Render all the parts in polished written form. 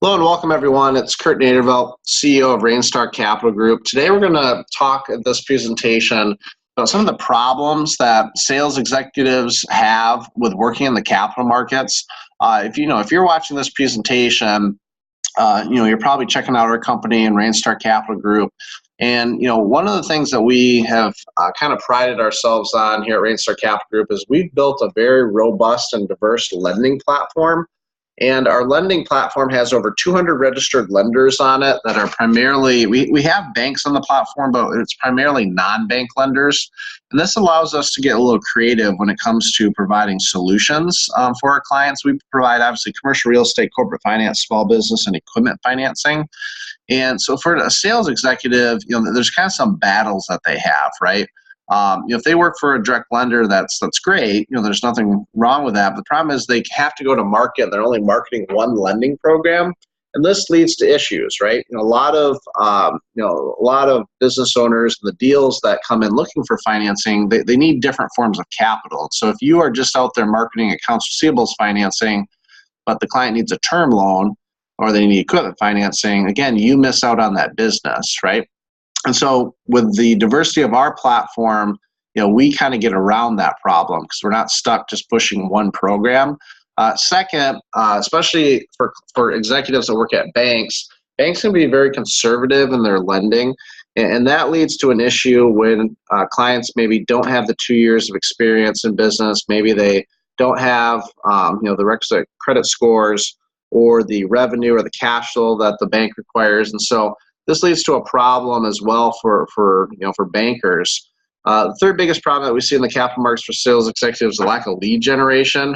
Hello and welcome everyone. It's Kurt Nadervelt, CEO of Rainstar Capital Group. Today we're going to talk at this presentation about some of the problems that sales executives have with working in the capital markets. If you're watching this presentation, you're probably checking out our company and Rainstar Capital Group. And one of the things that we have kind of prided ourselves on here at Rainstar Capital Group is we've built a very robust and diverse lending platform. And our lending platform has over 200 registered lenders on it that are primarily, we have banks on the platform, but it's primarily non-bank lenders. And this allows us to get a little creative when it comes to providing solutions for our clients. We provide obviously commercial real estate, corporate finance, small business, and equipment financing. And so for a sales executive, there's kind of some battles that they have, right? If they work for a direct lender, that's great. There's nothing wrong with that. But the problem is they have to go to market. They're only marketing one lending program, and this leads to issues, right? A lot of business owners, the deals that come in looking for financing, they need different forms of capital. So if you are just out there marketing accounts receivables financing, but the client needs a term loan or they need equipment financing, again, you miss out on that business, right? And so with the diversity of our platform, we kind of get around that problem because we're not stuck just pushing one program. Second, especially for executives that work at banks can be very conservative in their lending. And that leads to an issue when clients maybe don't have the 2 years of experience in business. Maybe they don't have the requisite credit scores or the revenue or the cash flow that the bank requires. And so this leads to a problem as well for bankers. The third biggest problem that we see in the capital markets for sales executives is the lack of lead generation.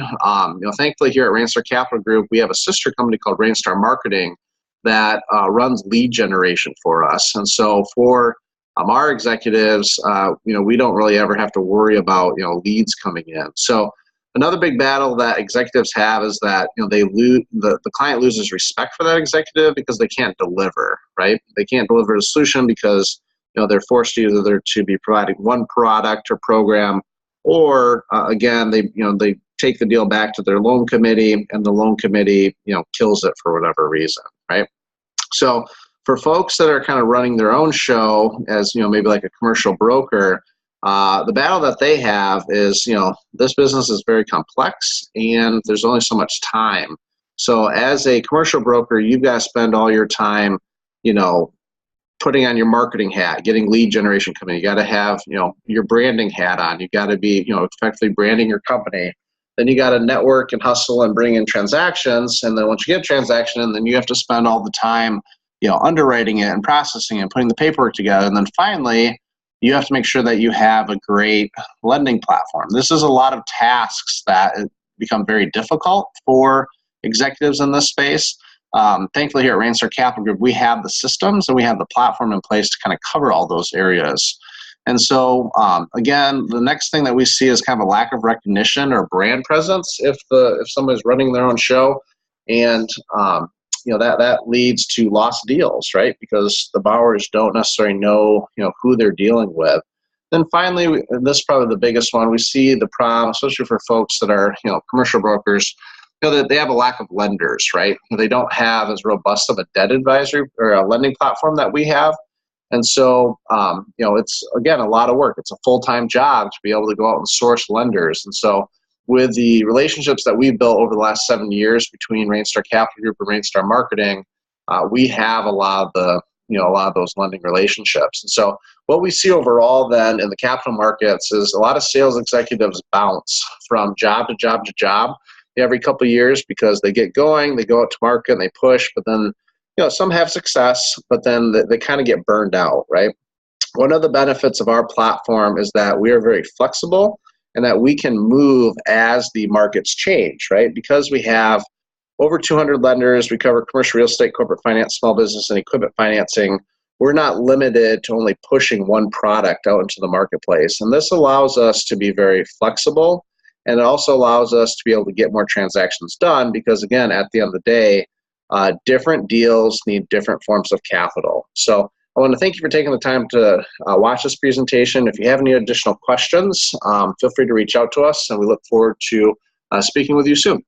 Thankfully here at Rainstar Capital Group, we have a sister company called Rainstar Marketing that runs lead generation for us. And so for our executives, we don't really ever have to worry about leads coming in. So another big battle that executives have is that the client loses respect for that executive because they can't deliver, right? They can't deliver the solution because they're forced either to be providing one product or program, or again they take the deal back to their loan committee, and the loan committee kills it for whatever reason, right? So for folks that are kind of running their own show as maybe like a commercial broker, the battle that they have is, this business is very complex and there's only so much time. So as a commercial broker, you've got to spend all your time, putting on your marketing hat, getting lead generation coming. You got to have, your branding hat on. You got to be, effectively branding your company. Then you got to network and hustle and bring in transactions. And then once you get a transaction in, then you have to spend all the time, underwriting it and processing it and putting the paperwork together. And then finally, you have to make sure that you have a great lending platform. This is a lot of tasks that become very difficult for executives in this space. Thankfully here at Rainstar Capital Group, we have the systems and we have the platform in place to kind of cover all those areas. And so, again, the next thing that we see is kind of a lack of recognition or brand presence if somebody's running their own show. And that leads to lost deals, right? Because the borrowers don't necessarily know, who they're dealing with. Then finally, and this is probably the biggest one, we see the problem, especially for folks that are, commercial brokers, that they have a lack of lenders, right? They don't have as robust of a debt advisory or a lending platform that we have. And so, it's, again, a lot of work. It's a full-time job to be able to go out and source lenders. And so with the relationships that we've built over the last 7 years between Rainstar Capital Group and Rainstar Marketing, we have a lot of those lending relationships. And so what we see overall then in the capital markets is a lot of sales executives bounce from job to job to job every couple of years because they get going, they go out to market and they push, but then, some have success, but then they kind of get burned out, right? One of the benefits of our platform is that we are very flexible and that we can move as the markets change, right? Because we have over 200 lenders, we cover commercial real estate, corporate finance, small business, and equipment financing. We're not limited to only pushing one product out into the marketplace. And this allows us to be very flexible, and it also allows us to be able to get more transactions done because, again, at the end of the day, different deals need different forms of capital. So I want to thank you for taking the time to watch this presentation. If you have any additional questions, feel free to reach out to us, and we look forward to speaking with you soon.